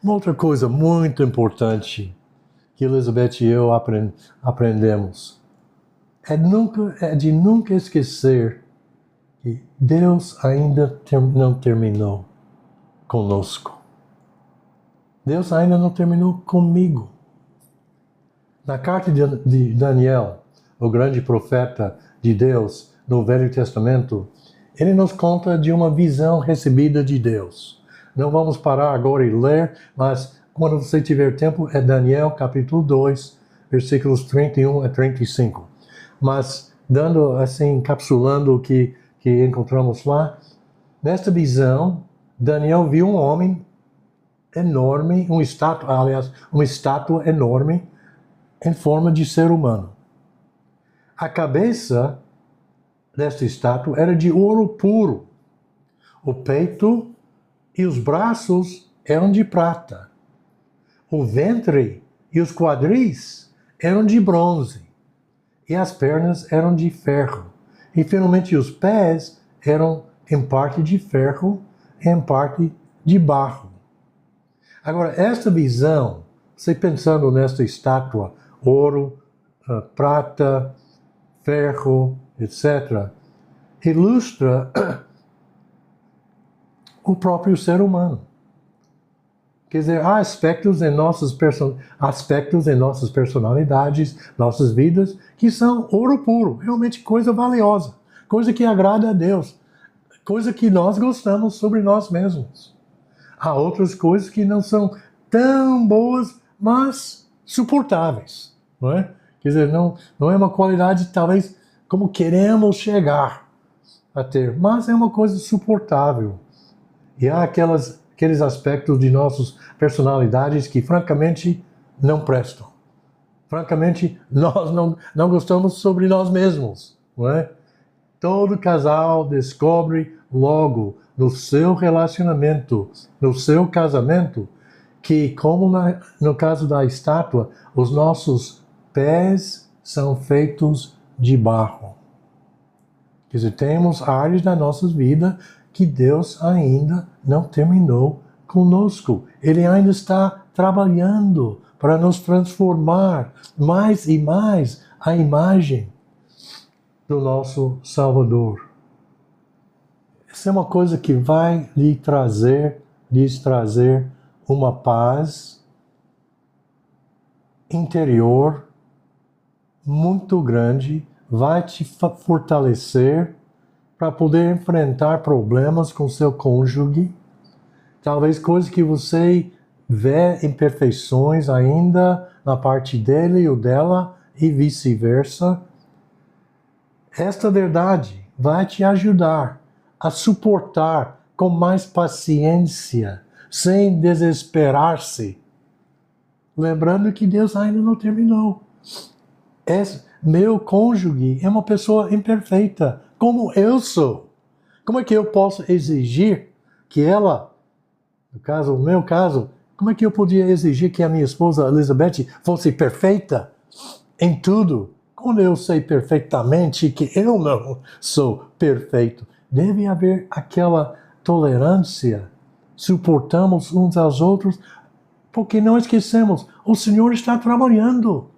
Uma outra coisa muito importante que Elizabeth e eu aprendemos é de nunca esquecer que Deus ainda não terminou conosco. Deus ainda não terminou comigo. Na carta de Daniel, o grande profeta de Deus no Velho Testamento, ele nos conta de uma visão recebida de Deus. Não vamos parar agora e ler, mas quando você tiver tempo, é Daniel capítulo 2, versículos 31 a 35. Mas, dando assim, encapsulando o que encontramos lá, nesta visão, Daniel viu um homem enorme, uma estátua enorme, em forma de ser humano. A cabeça desta estátua era de ouro puro. O peito e os braços eram de prata. O ventre e os quadris eram de bronze. E as pernas eram de ferro. E finalmente os pés eram em parte de ferro e em parte de barro. Agora, esta visão, você pensando nesta estátua, ouro, prata, ferro, etc., ilustra o próprio ser humano. Quer dizer, há aspectos em nossas personalidades, nossas vidas, que são ouro puro, realmente coisa valiosa, coisa que agrada a Deus, coisa que nós gostamos sobre nós mesmos. Há outras coisas que não são tão boas, mas suportáveis, não é? Quer dizer, não é uma qualidade talvez como queremos chegar a ter, mas é uma coisa suportável. E há aqueles aspectos de nossas personalidades que francamente não prestam. Francamente, nós não gostamos sobre nós mesmos, não é? Todo casal descobre logo no seu relacionamento, no seu casamento, que, como no caso da estátua, os nossos pés são feitos de barro. Quer dizer, temos áreas da nossa vida que Deus ainda não terminou conosco. Ele ainda está trabalhando para nos transformar mais e mais à imagem do nosso Salvador. Essa é uma coisa que vai lhes trazer uma paz interior muito grande, vai te fortalecer para poder enfrentar problemas com seu cônjuge, talvez coisas que você vê imperfeições ainda na parte dele ou dela e vice-versa. Esta verdade vai te ajudar a suportar com mais paciência, sem desesperar-se. Lembrando que Deus ainda não terminou. Meu cônjuge é uma pessoa imperfeita, como eu sou. Como é que eu posso exigir que ela, no meu caso, como é que eu podia exigir que a minha esposa Elizabeth fosse perfeita em tudo, quando eu sei perfeitamente que eu não sou perfeito? Deve haver aquela tolerância, suportamos uns aos outros, porque não esquecemos, o Senhor está trabalhando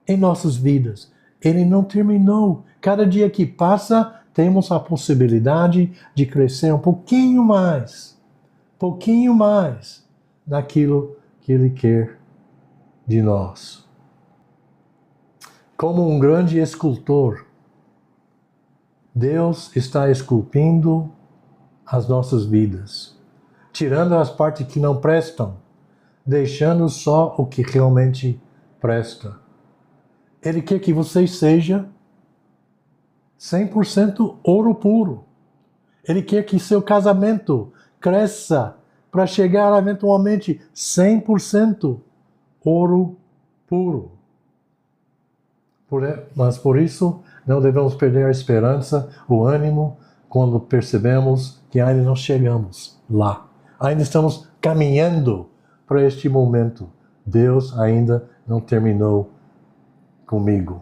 em nossas vidas. Ele não terminou. Cada dia que passa, temos a possibilidade de crescer um pouquinho mais naquilo que Ele quer de nós. Como um grande escultor, Deus está esculpindo as nossas vidas, tirando as partes que não prestam, deixando só o que realmente presta. Ele quer que você seja 100% ouro puro. Ele quer que seu casamento cresça para chegar eventualmente 100% ouro puro. Mas por isso não devemos perder a esperança, o ânimo, quando percebemos que ainda não chegamos lá. Ainda estamos caminhando para este momento. Deus ainda não terminou comigo.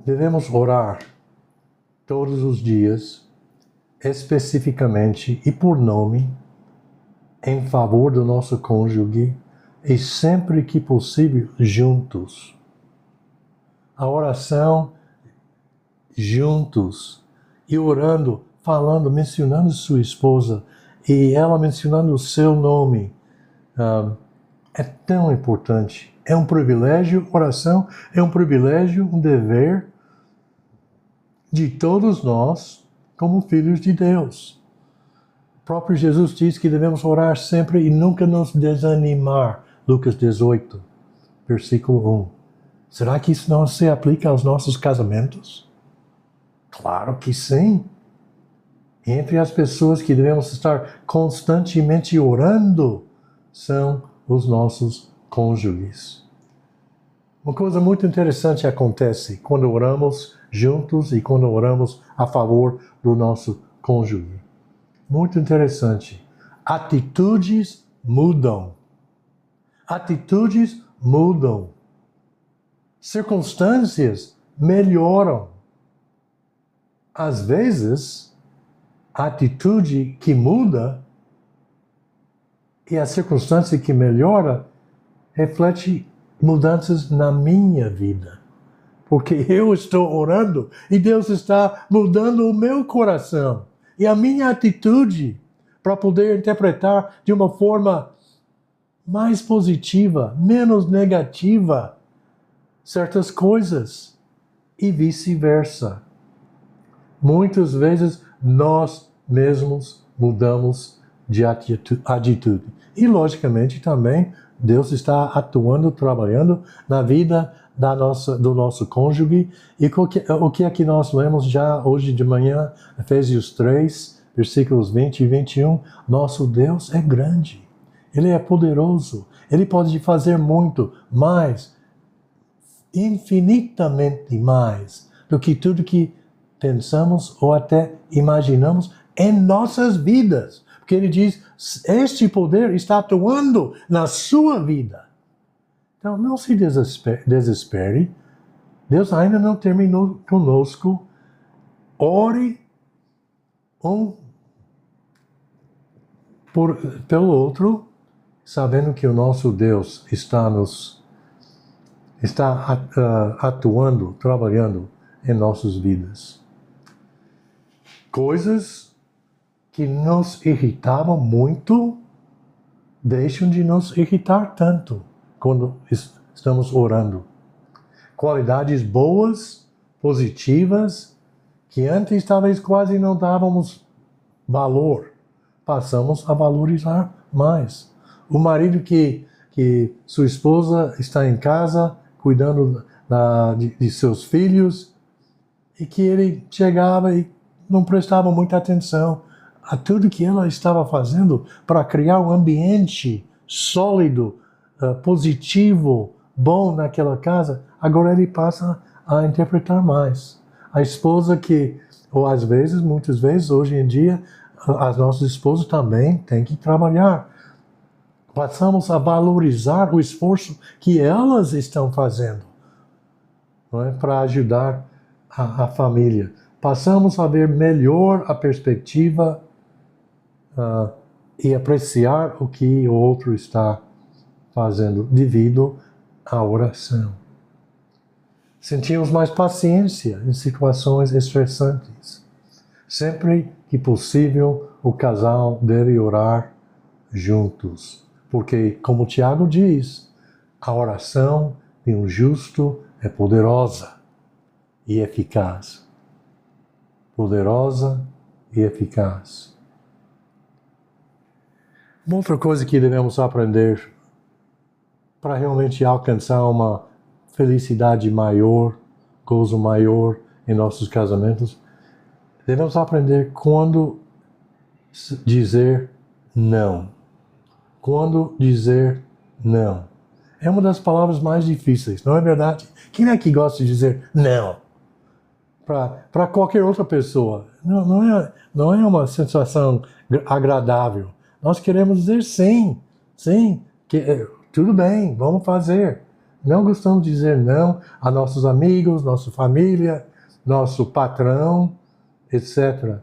Devemos orar todos os dias, especificamente e por nome, em favor do nosso cônjuge e sempre que possível juntos. A oração juntos e orando, falando, mencionando sua esposa e ela mencionando o seu nome. É tão importante. É um privilégio, oração é um privilégio, um dever de todos nós como filhos de Deus. O próprio Jesus diz que devemos orar sempre e nunca nos desanimar. Lucas 18, versículo 1. Será que isso não se aplica aos nossos casamentos? Claro que sim. Entre as pessoas que devemos estar constantemente orando são os nossos cônjuges. Uma coisa muito interessante acontece quando oramos juntos e quando oramos a favor do nosso cônjuge. Muito interessante. Atitudes mudam. Atitudes mudam. Circunstâncias melhoram. Às vezes, a atitude que muda e a circunstância que melhora reflete mudanças na minha vida. Porque eu estou orando e Deus está mudando o meu coração e a minha atitude para poder interpretar de uma forma mais positiva, menos negativa certas coisas e vice-versa. Muitas vezes nós mesmos mudamos de atitude. E logicamente também Deus está atuando, trabalhando na vida do nosso cônjuge. E o que é que nós lemos já hoje de manhã? Efésios 3, versículos 20 e 21. Nosso Deus é grande. Ele é poderoso. Ele pode fazer muito mais, infinitamente mais, do que tudo que pensamos ou até imaginamos em nossas vidas. Porque ele diz, este poder está atuando na sua vida. Então não se desespere. Deus ainda não terminou conosco. Ore pelo outro, sabendo que o nosso Deus está atuando, trabalhando em nossas vidas. Coisas que nos irritavam muito deixam de nos irritar tanto quando estamos orando. Qualidades boas, positivas, que antes talvez quase não dávamos valor, passamos a valorizar mais. O marido que sua esposa está em casa cuidando de seus filhos e que ele chegava e não prestava muita atenção a tudo que ela estava fazendo para criar um ambiente sólido, positivo, bom naquela casa. Agora ele passa a interpretar mais. A esposa ou às vezes, muitas vezes, hoje em dia, as nossas esposas também têm que trabalhar. Passamos a valorizar o esforço que elas estão fazendo, não é? Para ajudar a família. Passamos a ver melhor a perspectiva e apreciar o que o outro está fazendo devido à oração. Sentimos mais paciência em situações estressantes. Sempre que possível, o casal deve orar juntos. Porque, como Tiago diz, a oração de um justo é poderosa e eficaz. Poderosa e eficaz. Uma outra coisa que devemos aprender para realmente alcançar uma felicidade maior, gozo maior em nossos casamentos, devemos aprender quando dizer não. Quando dizer não. É uma das palavras mais difíceis, não é verdade? Quem é que gosta de dizer não? Para qualquer outra pessoa. Não é uma sensação agradável. Nós queremos dizer sim, tudo bem, vamos fazer. Não gostamos de dizer não a nossos amigos, nossa família, nosso patrão, etc.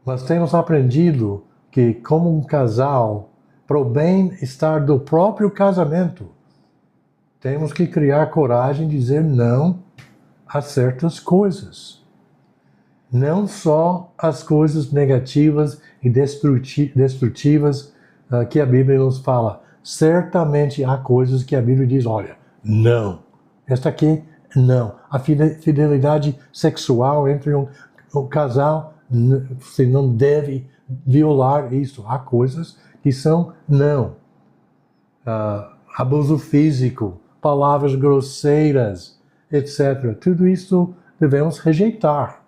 Mas temos aprendido que, como um casal, para o bem-estar do próprio casamento, temos que criar coragem de dizer não a certas coisas. Não só as coisas negativas e destrutivas que a Bíblia nos fala. Certamente há coisas que a Bíblia diz, olha, não. Esta aqui, não. A fidelidade sexual entre um casal, você não deve violar isso. Há coisas que são não. Abuso físico, palavras grosseiras, etc. Tudo isso devemos rejeitar.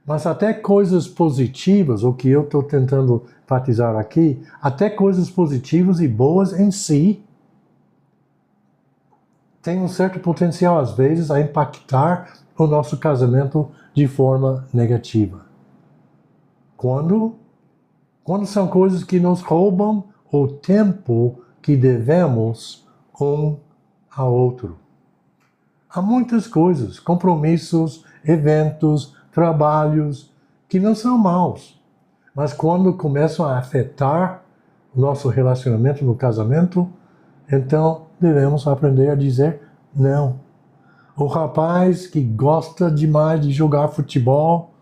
Mas até coisas positivas, o que eu estou tentando enfatizar aqui, até coisas positivas e boas em si, tem um certo potencial, às vezes, a impactar o nosso casamento de forma negativa. Quando são coisas que nos roubam o tempo que devemos um ao outro. Há muitas coisas, compromissos, eventos, trabalhos, que não são maus. Mas quando começam a afetar o nosso relacionamento no casamento, então devemos aprender a dizer não. O rapaz que gosta demais de jogar futebol,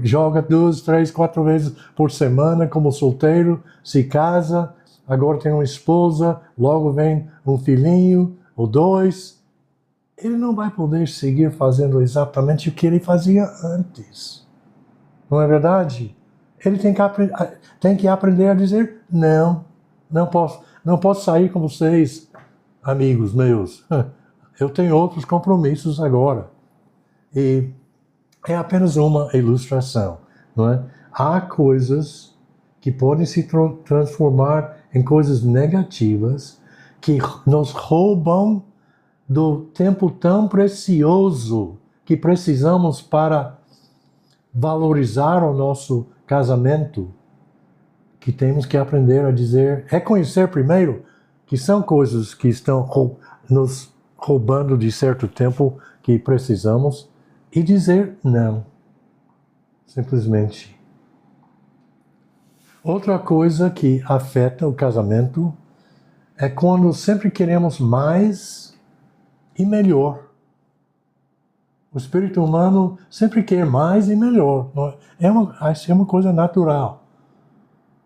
joga 2, 3, 4 vezes por semana como solteiro, se casa, agora tem uma esposa, logo vem um filhinho ou 2, ele não vai poder seguir fazendo exatamente o que ele fazia antes. Não é verdade? Ele tem que aprender a dizer não. Não posso sair com vocês, amigos meus. Eu tenho outros compromissos agora. E é apenas uma ilustração, não é? Há coisas que podem se transformar em coisas negativas que nos roubam do tempo tão precioso que precisamos para valorizar o nosso casamento, que temos que aprender a dizer, reconhecer primeiro que são coisas que estão nos roubando de certo tempo que precisamos e dizer não. Simplesmente. Outra coisa que afeta o casamento é quando sempre queremos mais e melhor. O espírito humano sempre quer mais e melhor. É uma coisa natural.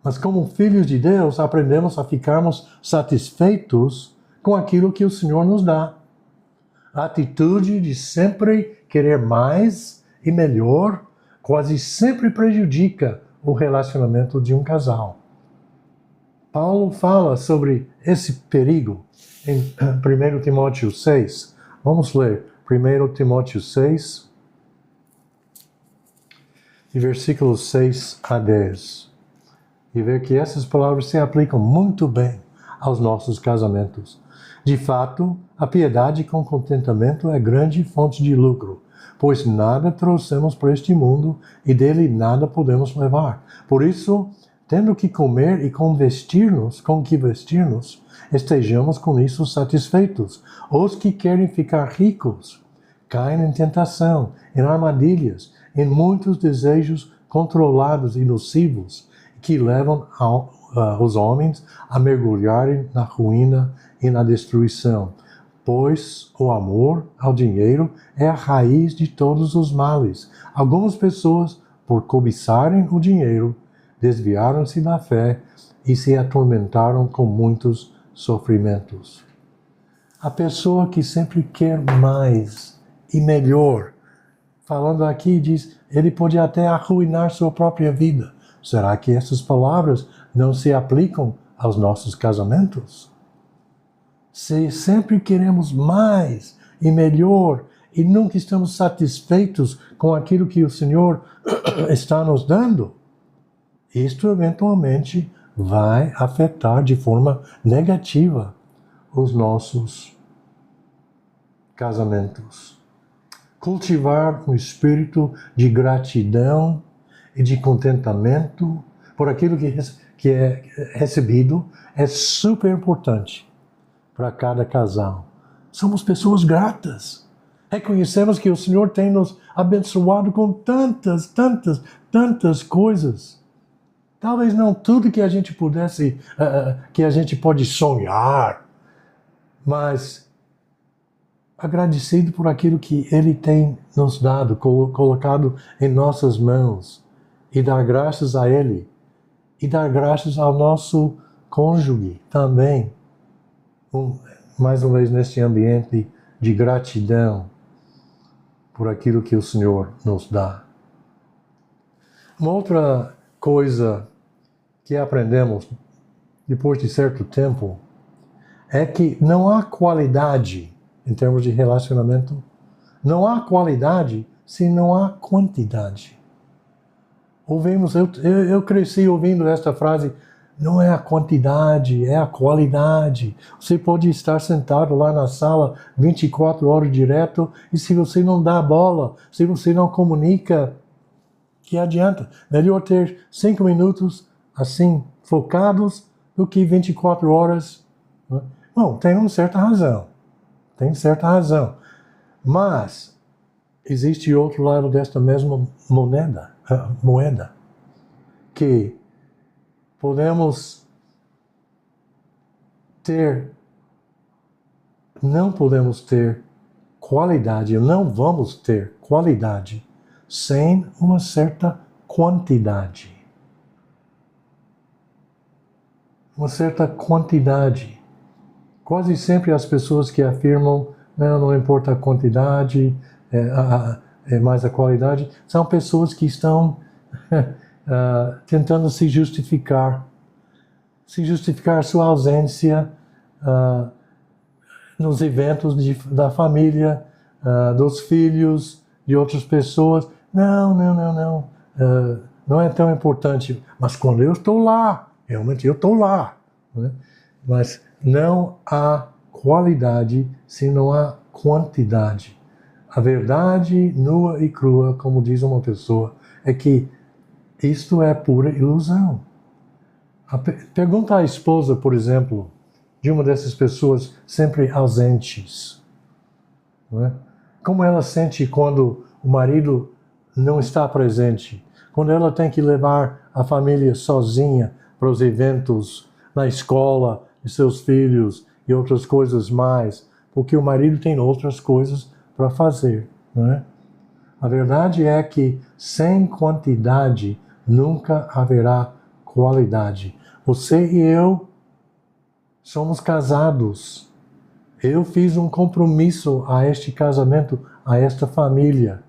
Mas como filhos de Deus, aprendemos a ficarmos satisfeitos com aquilo que o Senhor nos dá. A atitude de sempre querer mais e melhor quase sempre prejudica o relacionamento de um casal. Paulo fala sobre esse perigo em 1 Timóteo 6. Vamos ler 1 Timóteo 6, de versículos 6 a 10. E ver que essas palavras se aplicam muito bem aos nossos casamentos. De fato, a piedade com contentamento é grande fonte de lucro, pois nada trouxemos para este mundo e dele nada podemos levar. Por isso, tendo que comer e com que vestir-nos, estejamos com isso satisfeitos. Os que querem ficar ricos caem em tentação, em armadilhas, em muitos desejos controlados e nocivos, que levam os homens a mergulharem na ruína e na destruição. Pois o amor ao dinheiro é a raiz de todos os males. Algumas pessoas, por cobiçarem o dinheiro, desviaram-se da fé e se atormentaram com muitos sofrimentos. A pessoa que sempre quer mais e melhor, falando aqui, diz, ele pode até arruinar sua própria vida. Será que essas palavras não se aplicam aos nossos casamentos? Se sempre queremos mais e melhor e nunca estamos satisfeitos com aquilo que o Senhor está nos dando, isto eventualmente vai afetar de forma negativa os nossos casamentos. Cultivar um espírito de gratidão e de contentamento por aquilo que é recebido é super importante para cada casal. Somos pessoas gratas. Reconhecemos que o Senhor tem nos abençoado com tantas coisas. Talvez não tudo que a gente pudesse, que a gente pode sonhar, mas agradecido por aquilo que Ele tem nos dado, colocado em nossas mãos, e dar graças a Ele, e dar graças ao nosso cônjuge também, mais uma vez neste ambiente de gratidão por aquilo que o Senhor nos dá. Uma outra coisa que aprendemos depois de certo tempo é que não há qualidade em termos de relacionamento, não há qualidade se não há quantidade. Eu cresci ouvindo esta frase, não é a quantidade, é a qualidade. Você pode estar sentado lá na sala 24 horas direto e se você não dá bola, se você não comunica, que adianta? Melhor ter 5 minutos assim, focados, do que 24 horas. Bom, tem uma certa razão. Tem certa razão. Mas existe outro lado desta mesma moeda, que não podemos ter qualidade, não vamos ter qualidade sem uma certa quantidade. Uma certa quantidade. Quase sempre as pessoas que afirmam não importa a quantidade, é mais a qualidade, são pessoas que estão tentando se justificar sua ausência nos eventos da família, dos filhos, de outras pessoas. Não é tão importante. Mas quando eu estou lá, realmente eu estou lá. Né? Mas não há qualidade se não há quantidade. A verdade nua e crua, como diz uma pessoa, é que isto é pura ilusão. Pergunta à esposa, por exemplo, de uma dessas pessoas sempre ausentes. Não é? Como ela sente quando o marido não está presente? Quando ela tem que levar a família sozinha para os eventos na escola de seus filhos e outras coisas mais, porque o marido tem outras coisas para fazer. Não é? A verdade é que sem quantidade nunca haverá qualidade. Você e eu somos casados. Eu fiz um compromisso a este casamento, a esta família.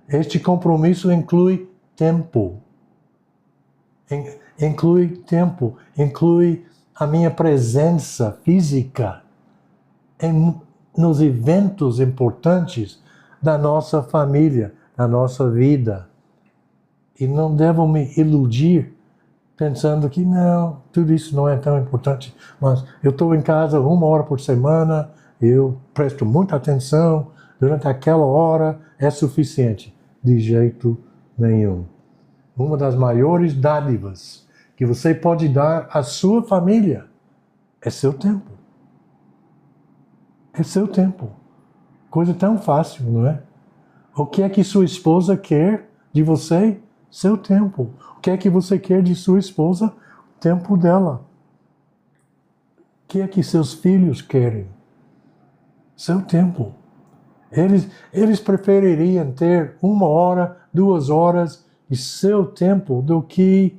Este compromisso inclui tempo. Inclui a minha presença física nos eventos importantes da nossa família, da nossa vida. E não devo me iludir pensando que não, tudo isso não é tão importante, mas eu estou em casa 1 hora por semana, eu presto muita atenção, durante aquela hora é suficiente. De jeito nenhum. Uma das maiores dádivas que você pode dar à sua família é seu tempo. É seu tempo. Coisa tão fácil, não é? O que é que sua esposa quer de você? Seu tempo. O que é que você quer de sua esposa? O tempo dela. O que é que seus filhos querem? Seu tempo. Eles prefeririam ter 1 hora, 2 horas de seu tempo do que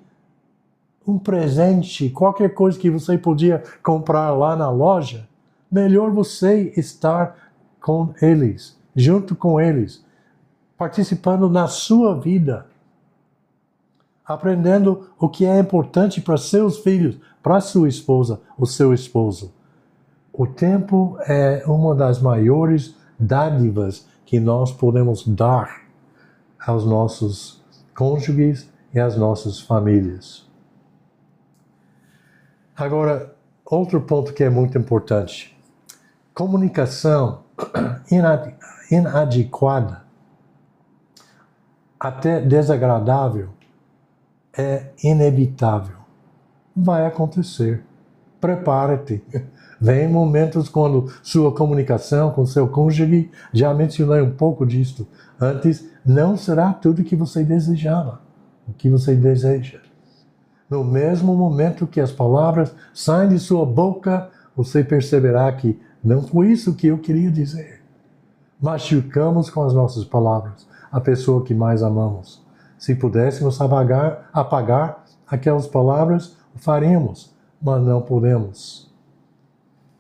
um presente, qualquer coisa que você podia comprar lá na loja. Melhor você estar com eles, junto com eles, participando na sua vida, aprendendo o que é importante para seus filhos, para sua esposa, o seu esposo. O tempo é uma das maiores dádivas que nós podemos dar aos nossos cônjuges e às nossas famílias. Agora, outro ponto que é muito importante. Comunicação inadequada, até desagradável, é inevitável. Vai acontecer. Prepare-te. Vem momentos quando sua comunicação com seu cônjuge, já mencionei um pouco disto antes, não será tudo o que você desejava, o que você deseja. No mesmo momento que as palavras saem de sua boca, você perceberá que não foi isso que eu queria dizer. Machucamos com as nossas palavras a pessoa que mais amamos. Se pudéssemos apagar aquelas palavras, o faríamos, mas não podemos.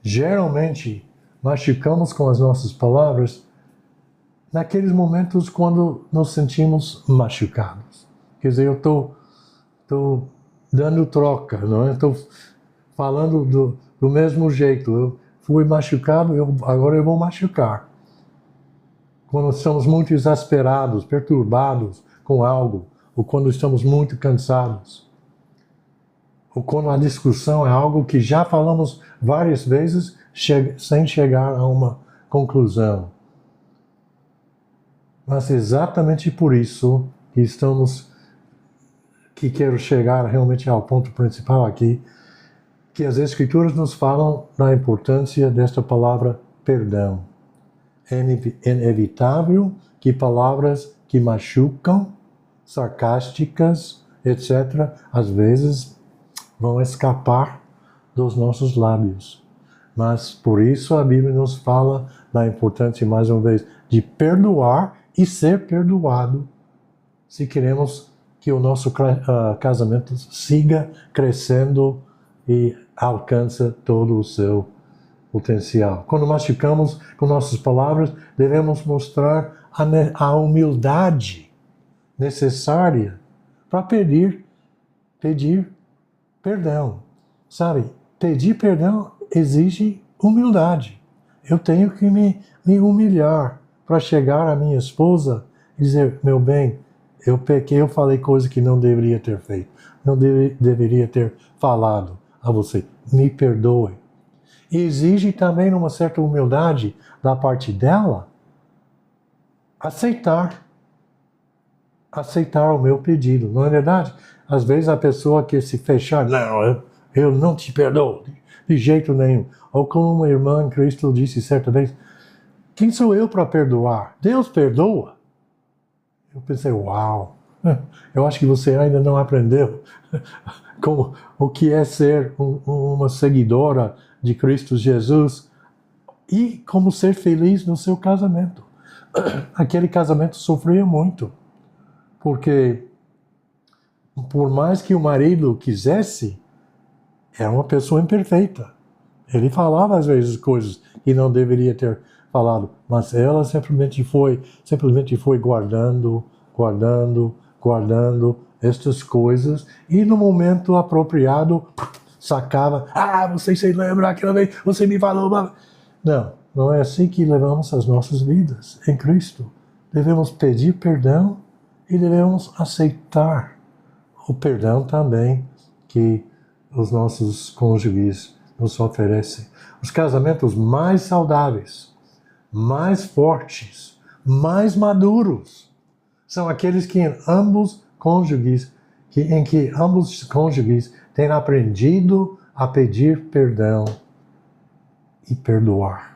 Geralmente, machucamos com as nossas palavras naqueles momentos quando nos sentimos machucados. Quer dizer, eu estou dando troca, não é? Estou falando do mesmo jeito. Eu fui machucado, agora eu vou machucar. Quando estamos muito exasperados, perturbados com algo, ou quando estamos muito cansados, ou quando a discussão é algo que já falamos várias vezes sem chegar a uma conclusão. Mas exatamente por isso que quero chegar realmente ao ponto principal aqui, que as Escrituras nos falam da importância desta palavra perdão. É inevitável que palavras que machucam, sarcásticas, etc., às vezes vão escapar dos nossos lábios. Mas por isso a Bíblia nos fala da importância, mais uma vez, de perdoar e ser perdoado se queremos que o nosso casamento siga crescendo e alcance todo o seu potencial. Quando machucamos com nossas palavras, devemos mostrar a humildade necessária para pedir perdão. Sabe, pedir perdão exige humildade. Eu tenho que me humilhar para chegar à minha esposa e dizer, meu bem, eu pequei, eu falei coisa que não deveria ter feito, não deveria ter falado a você. Me perdoe. E exige também uma certa humildade da parte dela aceitar o meu pedido. Não é verdade? Às vezes a pessoa quer se fechar, não, eu não te perdoo, de jeito nenhum. Ou como uma irmã em Cristo disse certa vez, quem sou eu para perdoar? Deus perdoa. Eu pensei, uau, eu acho que você ainda não aprendeu como, o que é ser uma seguidora de Cristo Jesus e como ser feliz no seu casamento. Aquele casamento sofria muito, porque por mais que o marido quisesse, era uma pessoa imperfeita. Ele falava às vezes coisas que não deveria ter falado, mas ela simplesmente foi guardando estas coisas e no momento apropriado sacava, você se lembra aquela vez, você me falou. Não é assim que levamos as nossas vidas em Cristo. Devemos pedir perdão e devemos aceitar o perdão também que os nossos cônjuges nos oferecem. Os casamentos mais saudáveis, mais fortes, mais maduros, são aqueles que em que ambos cônjuges têm aprendido a pedir perdão e perdoar.